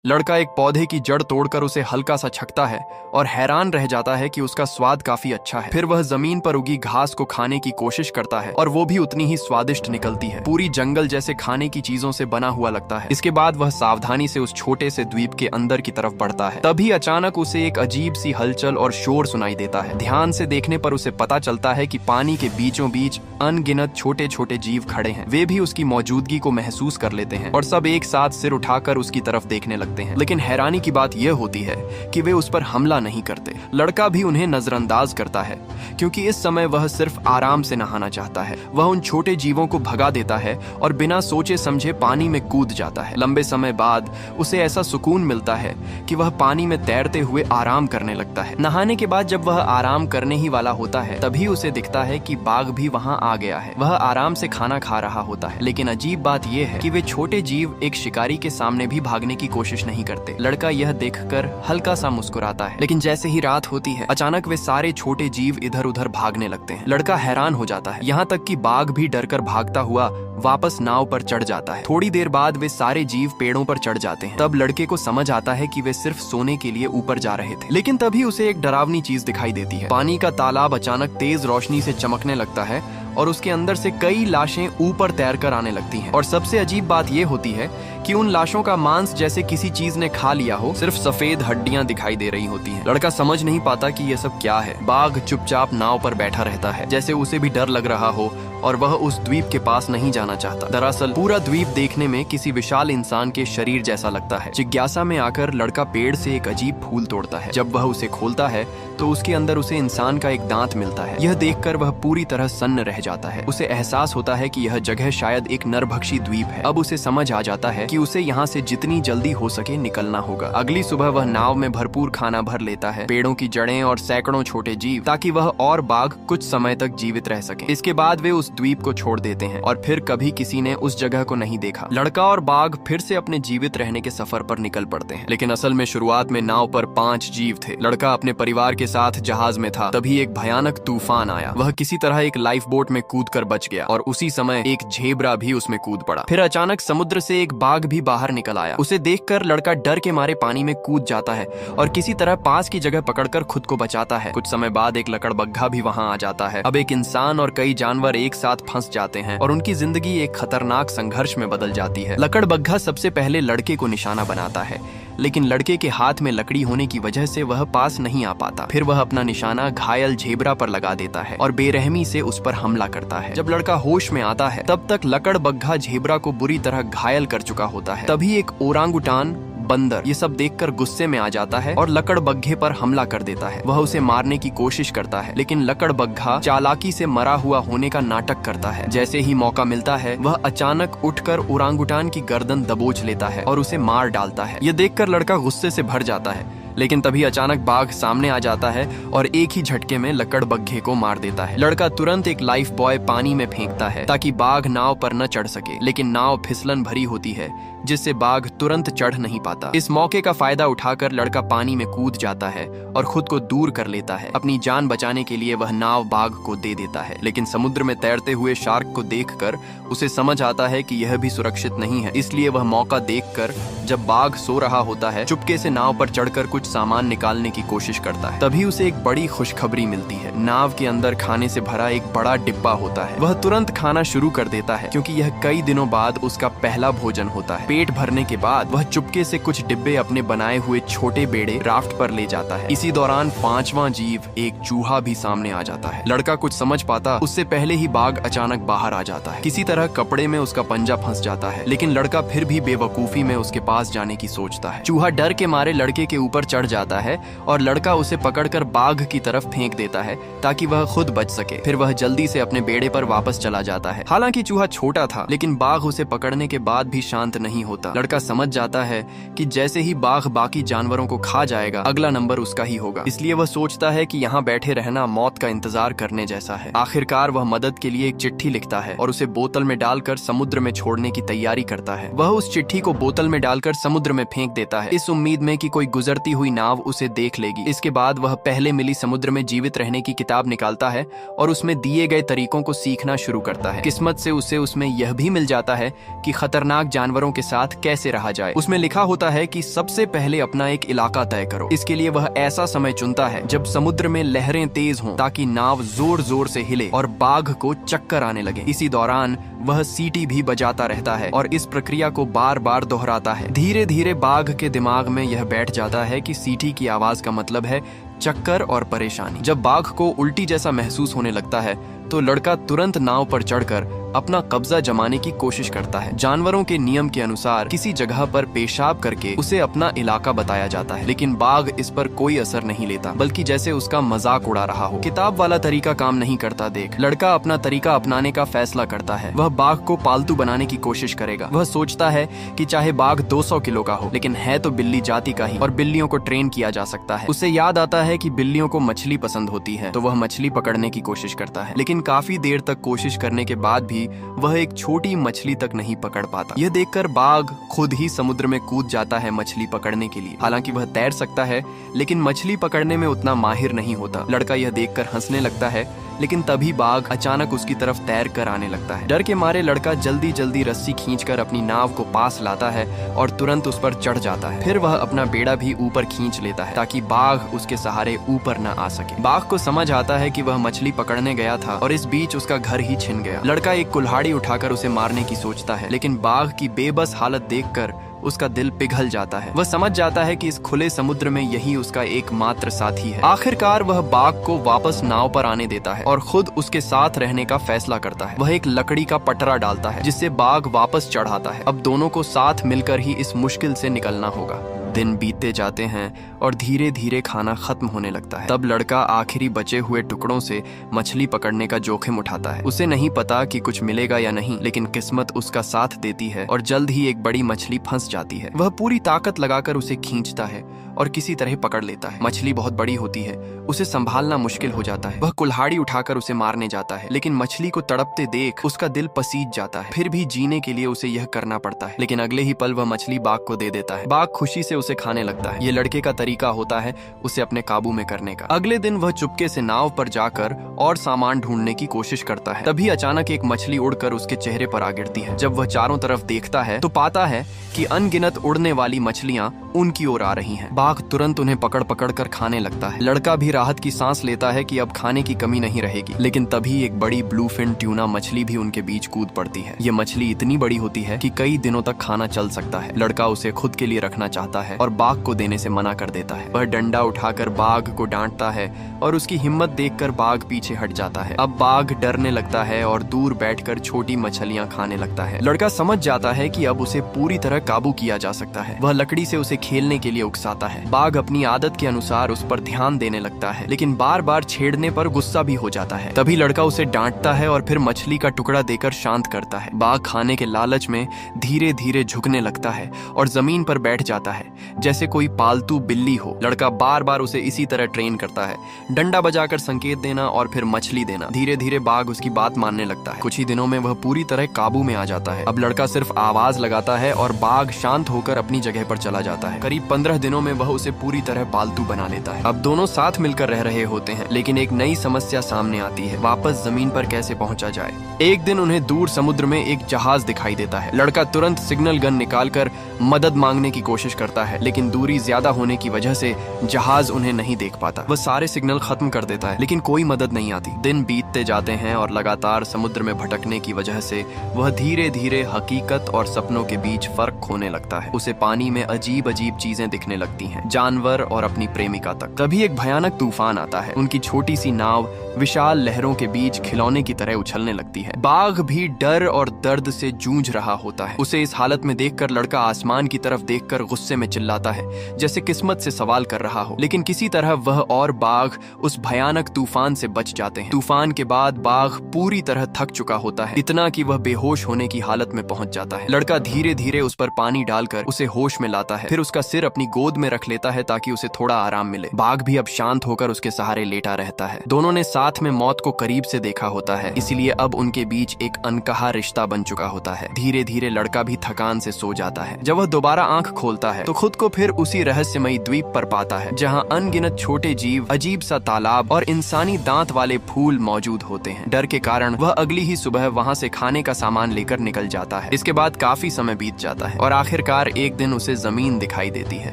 लड़का एक पौधे की जड़ तोड़कर उसे हल्का सा छकता है और हैरान रह जाता है कि उसका स्वाद काफी अच्छा है। फिर वह जमीन पर उगी घास को खाने की कोशिश करता है और वो भी उतनी ही स्वादिष्ट निकलती है। पूरी जंगल जैसे खाने की चीजों से बना हुआ लगता है। इसके बाद वह सावधानी से उस छोटे से द्वीप के अंदर की तरफ बढ़ता है। तभी अचानक उसे एक अजीब सी हलचल और शोर सुनाई देता है। ध्यान से देखने पर उसे पता चलता है कि पानी के बीचों बीच अनगिनत छोटे छोटे जीव खड़े हैं। वे भी उसकी मौजूदगी को महसूस कर लेते हैं और सब एक साथ सिर उठाकर उसकी तरफ देखने लगते हैं। लेकिन हैरानी की बात यह होती है कि वे उस पर हमला नहीं करते। लड़का भी उन्हें नजरअंदाज करता है क्योंकि इस समय वह सिर्फ आराम से नहाना चाहता है। वह उन छोटे जीवों को भगा देता है और बिना सोचे समझे पानी में कूद जाता है। लंबे समय बाद उसे ऐसा सुकून मिलता है कि वह पानी में तैरते हुए आराम करने लगता है। नहाने के बाद जब वह आराम करने ही वाला होता है तभी उसे दिखता है कि बाघ भी वहां आ गया है। वह आराम से खाना खा रहा होता है। लेकिन अजीब बात यह है कि वे छोटे जीव एक शिकारी के सामने भी भागने की कोशिश नहीं करते। लड़का यह देखकर हल्का सा मुस्कुराता है। लेकिन जैसे ही रात होती है अचानक वे सारे छोटे जीव इधर उधर भागने लगते हैं। लड़का हैरान हो जाता है, यहाँ तक कि बाघ भी डरकर भागता हुआ वापस नाव पर चढ़ जाता है। थोड़ी देर बाद वे सारे जीव पेड़ों पर चढ़ जाते हैं। तब लड़के को समझ आता है कि वे सिर्फ सोने के लिए ऊपर जा रहे थे। लेकिन तभी उसे एक डरावनी चीज दिखाई देती है। पानी का तालाब अचानक तेज रोशनी से चमकने लगता है और उसके अंदर से कई लाशें ऊपर तैरकर आने लगती हैं। और सबसे अजीब बात यह होती है कि उन लाशों का मांस जैसे किसी चीज ने खा लिया हो, सिर्फ सफेद हड्डियां दिखाई दे रही होती हैं। लड़का समझ नहीं पाता कि यह सब क्या है। बाघ चुपचाप नाव पर बैठा रहता है जैसे उसे भी डर लग रहा हो और वह उस द्वीप के पास नहीं जाना चाहता। दरअसल पूरा द्वीप देखने में किसी विशाल इंसान के शरीर जैसा लगता है। जिज्ञासा में आकर लड़का पेड़ से एक अजीब फूल तोड़ता है। जब वह उसे खोलता है तो उसके अंदर उसे इंसान का एक दांत मिलता है। यह देखकर वह पूरी तरह सन्न रह जाता है। उसे एहसास होता है कि यह जगह शायद एक नरभक्षी द्वीप है। अब उसे समझ आ जाता है कि उसे यहाँ से जितनी जल्दी हो सके निकलना होगा। अगली सुबह वह नाव में भरपूर खाना भर लेता है, पेड़ों की जड़ें और सैकड़ों छोटे जीव, ताकि वह और बाघ कुछ समय तक जीवित रह सके। इसके बाद वे उस द्वीप को छोड़ देते हैं और फिर कभी किसी ने उस जगह को नहीं देखा। लड़का और बाघ फिर से अपने जीवित रहने के सफर पर निकल पड़ते हैं। लेकिन असल में शुरुआत में नाव पर 5 जीव थे। लड़का अपने परिवार के साथ जहाज में था। तभी एक भयानक तूफान आया। वह किसी तरह एक लाइफ बोट में कूदकर बच गया और उसी समय एक झेबरा भी उसमें कूद पड़ा। फिर अचानक समुद्र से एक बाघ भी बाहर निकल आया। उसे देखकर लड़का डर के मारे पानी में कूद जाता है और किसी तरह पास की जगह पकड़कर खुद को बचाता है। कुछ समय बाद एक लकड़बग्घा भी वहां आ जाता है। अब एक इंसान और कई जानवर एक साथ फंस जाते हैं और उनकी जिंदगी एक खतरनाक संघर्ष में बदल जाती है। लकड़बग्घा सबसे पहले लड़के को निशाना बनाता है, लेकिन लड़के के हाथ में लकड़ी होने की वजह से वह पास नहीं आ पाता। फिर वह अपना निशाना घायल झेबरा पर लगा देता है और बेरहमी से उस पर हमला करता है। जब लड़का होश में आता है तब तक लकड़बग्घा झेबरा को बुरी तरह घायल कर चुका होता है। तभी एक ओरांगुटान बंदर ये सब देखकर गुस्से में आ जाता है और लकड़बग्घे पर हमला कर देता है। वह उसे मारने की कोशिश करता है, लेकिन लकड़बग्घा चालाकी से मरा हुआ होने का नाटक करता है। जैसे ही मौका मिलता है वह अचानक उठकर ओरांगुटान की गर्दन दबोच लेता है और उसे मार डालता है। यह देखकर लड़का गुस्से से भर जाता है, लेकिन तभी अचानक बाघ सामने आ जाता है और एक ही झटके में लकड़बग्घे को मार देता है। लड़का तुरंत एक लाइफ बॉय पानी में फेंकता है ताकि बाघ नाव पर न चढ़ सके, लेकिन नाव फिसलन भरी होती है जिससे बाघ तुरंत चढ़ नहीं पाता। इस मौके का फायदा उठाकर लड़का पानी में कूद जाता है और खुद को दूर कर लेता है। अपनी जान बचाने के लिए वह नाव बाघ को दे देता है, लेकिन समुद्र में तैरते हुए शार्क को देखकर उसे समझ आता है कि यह भी सुरक्षित नहीं है। इसलिए वह मौका देखकर जब बाघ सो रहा होता है चुपके से नाव पर चढ़कर कुछ सामान निकालने की कोशिश करता है। तभी उसे एक बड़ी खुशखबरी मिलती है। नाव के अंदर खाने से भरा एक बड़ा डिब्बा होता है। वह तुरंत खाना शुरू कर देता है क्योंकि यह कई दिनों बाद उसका पहला भोजन होता है। पेट भरने के बाद वह चुपके से कुछ डिब्बे अपने बनाए हुए छोटे बेड़े राफ्ट पर ले जाता है। इसी दौरान 5वां जीव एक चूहा भी सामने आ जाता है। लड़का कुछ समझ पाता उससे पहले ही बाघ अचानक बाहर आ जाता है। किसी तरह कपड़े में उसका पंजा फंस जाता है, लेकिन लड़का फिर भी बेवकूफी में उसके पास जाने की सोचता है। चूहा डर के मारे लड़के के ऊपर चढ़ जाता है और लड़का उसे पकड़कर बाघ की तरफ फेंक देता है ताकि वह खुद बच सके। फिर वह जल्दी से अपने बेड़े पर वापस चला जाता है। हालांकि चूहा छोटा था, लेकिन बाघ उसे पकड़ने के बाद भी शांत नहीं होता। लड़का समझ जाता है कि जैसे ही बाघ बाकी जानवरों को खा जाएगा अगला नंबर उसका ही होगा। इसलिए वह सोचता है कि यहाँ बैठे रहना मौत का इंतजार करने जैसा है। आखिरकार वह मदद के लिए एक चिट्ठी लिखता है और उसे बोतल में डालकर समुद्र में छोड़ने की तैयारी करता है। वह उस चिट्ठी को बोतल में डालकर समुद्र में फेंक देता है, इस उम्मीद में कि कोई गुजरती हुई नाव उसे देख लेगी। इसके बाद वह पहले मिली समुद्र में जीवित रहने की किताब निकालता है और उसमें दिए गए तरीकों को सीखना शुरू करता है। किस्मत से उसे उसमें यह भी मिल जाता है कि खतरनाक जानवरों के साथ कैसे रहा जाए। उसमें लिखा होता है कि सबसे पहले अपना एक इलाका तय करो। इसके लिए वह ऐसा समय चुनता है जब समुद्र में लहरें तेज हों, ताकि नाव जोर जोर से हिले और बाघ को चक्कर आने लगे। इसी दौरान वह सीटी भी बजाता रहता है और इस प्रक्रिया को बार बार दोहराता है। धीरे धीरे बाघ के दिमाग में यह बैठ जाता है कि सीटी की आवाज का मतलब है चक्कर और परेशानी। जब बाघ को उल्टी जैसा महसूस होने लगता है तो लड़का तुरंत नाव पर चढ़कर अपना कब्जा जमाने की कोशिश करता है। जानवरों के नियम के अनुसार किसी जगह पर पेशाब करके उसे अपना इलाका बताया जाता है, लेकिन बाघ इस पर कोई असर नहीं लेता, बल्कि जैसे उसका मजाक उड़ा रहा हो। किताब वाला तरीका काम नहीं करता देख लड़का अपना तरीका अपनाने का फैसला करता है। वह बाघ को पालतू बनाने की कोशिश करेगा। वह सोचता है कि चाहे बाघ 200 किलो का हो, लेकिन है तो बिल्ली जाति का ही और बिल्लियों को ट्रेन किया जा सकता है। उसे याद आता है कि बिल्लियों को मछली पसंद होती है, तो वह मछली पकड़ने की कोशिश करता है, लेकिन काफी देर तक कोशिश करने के बाद भी वह एक छोटी मछली तक नहीं पकड़ पाता। यह देखकर बाघ खुद ही समुद्र में कूद जाता है मछली पकड़ने के लिए। हालांकि वह तैर सकता है, लेकिन मछली पकड़ने में उतना माहिर नहीं होता। लड़का यह देखकर हंसने लगता है, लेकिन तभी बाघ अचानक उसकी तरफ तैर कर आने लगता है। डर के मारे लड़का जल्दी जल्दी रस्सी खींचकर अपनी नाव को पास लाता है और तुरंत उस पर चढ़ जाता है। फिर वह अपना बेड़ा भी ऊपर खींच लेता है ताकि बाघ उसके सहारे ऊपर न आ सके। बाघ को समझ आता है कि वह मछली पकड़ने गया था और इस बीच उसका घर ही छिन गया। लड़का एक कुल्हाड़ी उठाकर उसे मारने की सोचता है, लेकिन बाघ की बेबस हालत देखकर उसका दिल पिघल जाता है। वह समझ जाता है कि इस खुले समुद्र में यही उसका एकमात्र साथी है। आखिरकार वह बाघ को वापस नाव पर आने देता है और खुद उसके साथ रहने का फैसला करता है। वह एक लकड़ी का पटरा डालता है जिससे बाघ वापस चढ़ आता है। अब दोनों को साथ मिलकर ही इस मुश्किल से निकलना होगा। दिन बीतते जाते हैं और धीरे धीरे खाना खत्म होने लगता है। तब लड़का आखिरी बचे हुए टुकड़ों से मछली पकड़ने का जोखिम उठाता है। उसे नहीं पता कि कुछ मिलेगा या नहीं, लेकिन किस्मत उसका साथ देती है और जल्द ही एक बड़ी मछली फंस जाती है। वह पूरी ताकत लगाकर उसे खींचता है और किसी तरह पकड़ लेता है। मछली बहुत बड़ी होती है, उसे संभालना मुश्किल हो जाता है। वह कुल्हाड़ी उठाकर उसे मारने जाता है, लेकिन मछली को तड़पते देख उसका दिल पसीज जाता है। फिर भी जीने के लिए उसे यह करना पड़ता है, लेकिन अगले ही पल वह मछली बाघ को दे देता है। बाघ खुशी से उसे खाने लगता है। ये लड़के का तरीका होता है उसे अपने काबू में करने का। अगले दिन वह चुपके से नाव पर जाकर और सामान ढूंढने की कोशिश करता है। तभी अचानक एक मछली उड़कर उसके चेहरे पर आ गिरती है। जब वह चारों तरफ देखता है तो पाता है कि अनगिनत उड़ने वाली मछलियां उनकी ओर आ रही हैं। बाघ तुरंत उन्हें पकड़ पकड़ कर खाने लगता है। लड़का भी राहत की सांस लेता है कि अब खाने की कमी नहीं रहेगी, लेकिन तभी एक बड़ी ब्लूफिन ट्यूना मछली भी उनके बीच कूद पड़ती है। ये मछली इतनी बड़ी होती है कि कई दिनों तक खाना चल सकता है। लड़का उसे खुद के लिए रखना चाहता है और बाघ को देने से मना कर देता है। वह डंडा उठाकर बाघ को डांटता है और उसकी हिम्मत देखकर बाघ पीछे हट जाता है। अब बाघ डरने लगता है और दूर बैठकर छोटी मछलियां खाने लगता है। लड़का समझ जाता है कि अब उसे पूरी तरह काबू किया जा सकता है। वह लकड़ी से उसे खेलने के लिए उकसाता है। बाघ अपनी आदत के अनुसार उस पर ध्यान देने लगता है, लेकिन बार बार छेड़ने पर गुस्सा भी हो जाता है। तभी लड़का उसे डांटता है और फिर मछली का टुकड़ा देकर शांत करता है। बाघ खाने के लालच में धीरे धीरे झुकने लगता है और जमीन पर बैठ जाता है जैसे कोई पालतू बिल्ली हो। लड़का बार बार उसे इसी तरह ट्रेन करता है, डंडा बजाकर संकेत देना और फिर मछली देना। धीरे धीरे बाघ उसकी बात मानने लगता है। कुछ ही दिनों में वह पूरी तरह काबू में आ जाता है। अब लड़का सिर्फ आवाज लगाता है और बाघ शांत होकर अपनी जगह पर चला जाता है। करीब 15 दिनों में वह उसे पूरी तरह पालतू बना लेता है। अब दोनों साथ मिलकर रह रहे होते हैं, लेकिन एक नई समस्या सामने आती है, वापस जमीन पर कैसे पहुंचा जाए। एक दिन उन्हें दूर समुद्र में एक जहाज दिखाई देता है। लड़का तुरंत सिग्नल गन निकालकर मदद मांगने की कोशिश करता है, लेकिन दूरी ज्यादा होने की वजह से जहाज उन्हें नहीं देख पाता। वह सारे सिग्नल खत्म कर देता है, लेकिन कोई मदद नहीं आती। दिन बीतते जाते हैं और लगातार समुद्र में भटकने की वजह से वह धीरे धीरे हकीकत और सपनों के बीच फर्क खोने लगता है। उसे पानी में अजीब अजीब चीजें दिखने लगती हैं, जानवर और अपनी प्रेमिका तक। तभी एक भयानक तूफान आता है। उनकी छोटी सी नाव विशाल लहरों के बीच खिलौने की तरह उछलने लगती है। बाघ भी डर और दर्द से जूझ रहा होता है। उसे इस हालत में देखकर लड़का आसमान की तरफ देखकर गुस्से में चिल्लाता है, जैसे किस्मत से सवाल कर रहा हो। लेकिन किसी तरह वह और बाघ उस भयानक तूफान से बच जाते हैं। तूफान के बाद बाघ पूरी तरह थक चुका होता है, इतना कि वह बेहोश होने की हालत में पहुंच जाता है। लड़का धीरे धीरे उस पर पानी डालकर उसे होश में लाता है, फिर उस उसका सिर अपनी गोद में रख लेता है ताकि उसे थोड़ा आराम मिले। बाघ भी अब शांत होकर उसके सहारे लेटा रहता है। दोनों ने साथ में मौत को करीब से देखा होता है, इसीलिए अब उनके बीच एक अनकहा रिश्ता बन चुका होता है। धीरे धीरे लड़का भी थकान से सो जाता है। जब वह दोबारा आंख खोलता है तो खुद को फिर उसी रहस्यमयी द्वीप पर पाता है, जहाँ अनगिनत छोटे जीव, अजीब सा तालाब और इंसानी दांत वाले फूल मौजूद होते हैं। डर के कारण वह अगली ही सुबह वहाँ से खाने का सामान लेकर निकल जाता है। इसके बाद काफी समय बीत जाता है और आखिरकार एक दिन उसे जमीन दिखाई देती है।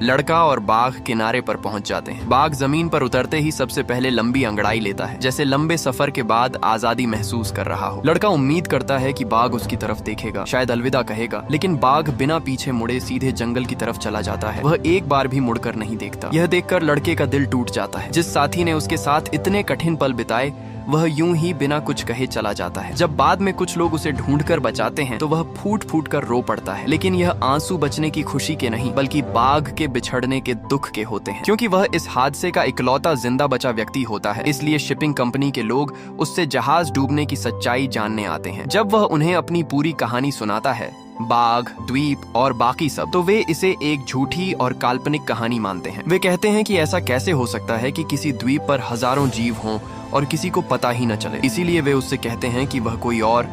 लड़का और बाघ किनारे पर पहुंच जाते हैं। बाघ जमीन पर उतरते ही सबसे पहले लंबी अंगड़ाई लेता है, जैसे लंबे सफर के बाद आजादी महसूस कर रहा हो। लड़का उम्मीद करता है कि बाघ उसकी तरफ देखेगा, शायद अलविदा कहेगा, लेकिन बाघ बिना पीछे मुड़े सीधे जंगल की तरफ चला जाता है। वह एक बार भी मुड़कर नहीं देखता। यह देखकर लड़के का दिल टूट जाता है। जिस साथी ने उसके साथ इतने कठिन पल बिताए, वह यूं ही बिना कुछ कहे चला जाता है। जब बाद में कुछ लोग उसे ढूंढकर बचाते हैं तो वह फूट फूट कर रो पड़ता है, लेकिन यह आंसू बचने की खुशी के नहीं बल्कि बाघ के बिछड़ने के दुख के होते हैं। क्योंकि वह इस हादसे का इकलौता जिंदा बचा व्यक्ति होता है, इसलिए शिपिंग कंपनी के लोग उससे जहाज डूबने की सच्चाई जानने आते हैं। जब वह उन्हें अपनी पूरी कहानी सुनाता है, बाघ, द्वीप और बाकी सब, तो वे इसे एक झूठी और काल्पनिक कहानी मानते हैं। वे कहते हैं कि ऐसा कैसे हो सकता है कि किसी द्वीप पर हजारों जीव हों और किसी को पता ही न चले। इसीलिए वे उससे कहते हैं कि वह कोई और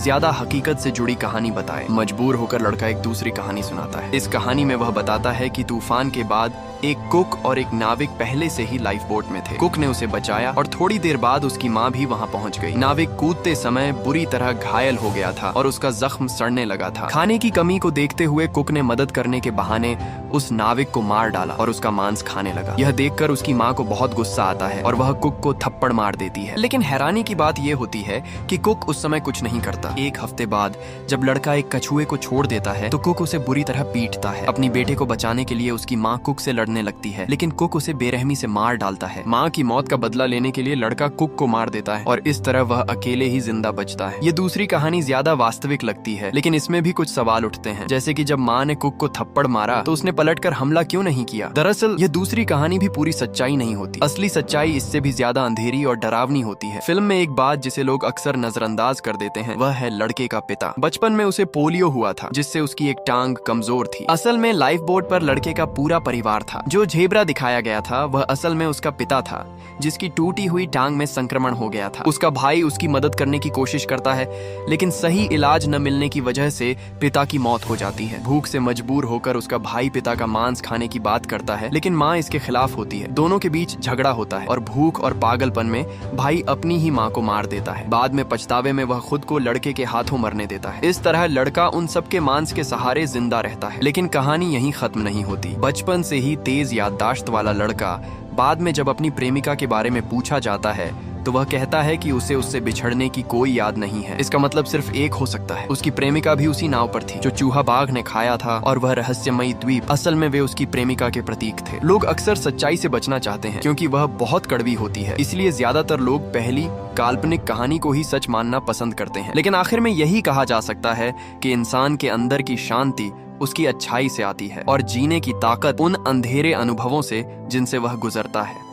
ज्यादा हकीकत से जुड़ी कहानी बताए। मजबूर होकर लड़का एक दूसरी कहानी सुनाता है। इस कहानी में वह बताता है कि तूफान के बाद एक कुक और एक नाविक पहले से ही लाइफ बोट में थे। कुक ने उसे बचाया और थोड़ी देर बाद उसकी माँ भी वहाँ पहुँच गई। नाविक कूदते समय बुरी तरह घायल हो गया था और उसका जख्म सड़ने लगा था। खाने की कमी को देखते हुए कुक ने मदद करने के बहाने उस नाविक को मार डाला और उसका मांस खाने लगा। यह देखकर उसकी माँ को बहुत गुस्सा आता है और वह कुक को थप्पड़ मार देती है। लेकिन हैरानी की बात यह होती है कि कुक उस समय कुछ नहीं करता। एक हफ्ते बाद जब लड़का एक कछुए को छोड़ देता है तो कुक उसे बुरी तरह पीटता है। अपनी बेटे को बचाने के लिए उसकी माँ कुक से लड़ने लगती है, लेकिन कुक उसे बेरहमी से मार डालता है। माँ की मौत का बदला लेने के लिए लड़का कुक को मार देता है और इस तरह वह अकेले ही जिंदा बचता है। ये दूसरी कहानी ज्यादा वास्तविक लगती है, लेकिन इसमें भी कुछ सवाल उठते हैं, जैसे कि जब माँ ने कुक को थप्पड़ मारा तो उसने पलटकर हमला क्यों नहीं किया। दरअसल यह दूसरी कहानी भी पूरी सच्चाई नहीं होती। असली सच्चाई इससे भी ज्यादा अंधेरी और डरावनी होती है। फिल्म में एक बात जिसे लोग अक्सर नजरअंदाज कर देते हैं वह है लड़के का पिता। बचपन में उसे पोलियो हुआ था, जिससे उसकी एक टांग कमजोर थी। असल में लाइफ बोट पर लड़के का पूरा परिवार था। जो झेबरा दिखाया गया था वह असल में उसका पिता था, जिसकी टूटी हुई टांग में संक्रमण हो गया था। उसका भाई उसकी मदद करने की कोशिश करता है, लेकिन सही इलाज न मिलने की वजह से पिता की मौत हो जाती है। भूख से मजबूर होकर उसका भाई पिता का मांस खाने की बात करता है, लेकिन माँ इसके खिलाफ होती है। दोनों के बीच झगड़ा होता है और भूख और पागलपन में भाई अपनी ही माँ को मार देता है। बाद में पछतावे में वह खुद को लड़के के हाथों मरने देता है। इस तरह लड़का उन सबके मांस के सहारे जिंदा रहता है। लेकिन कहानी यहीं खत्म नहीं होती। बचपन से ही तेज याददाश्त वाला लड़का बाद में जब अपनी प्रेमिका के बारे में पूछा जाता है तो वह कहता है कि उसे उससे बिछड़ने की कोई याद नहीं है। इसका मतलब सिर्फ एक हो सकता है, उसकी प्रेमिका भी उसी नाव पर थी जो चूहा बाघ ने खाया था, और वह रहस्यमयी द्वीप असल में वे उसकी प्रेमिका के प्रतीक थे। लोग अक्सर सच्चाई से बचना चाहते हैं क्योंकि वह बहुत कड़वी होती है, इसलिए ज्यादातर लोग पहली काल्पनिक कहानी को ही सच मानना पसंद करते हैं। लेकिन आखिर में यही कहा जा सकता है कि इंसान के अंदर की शांति उसकी अच्छाई से आती है और जीने की ताकत उन अंधेरे अनुभवों से जिनसे वह गुजरता है।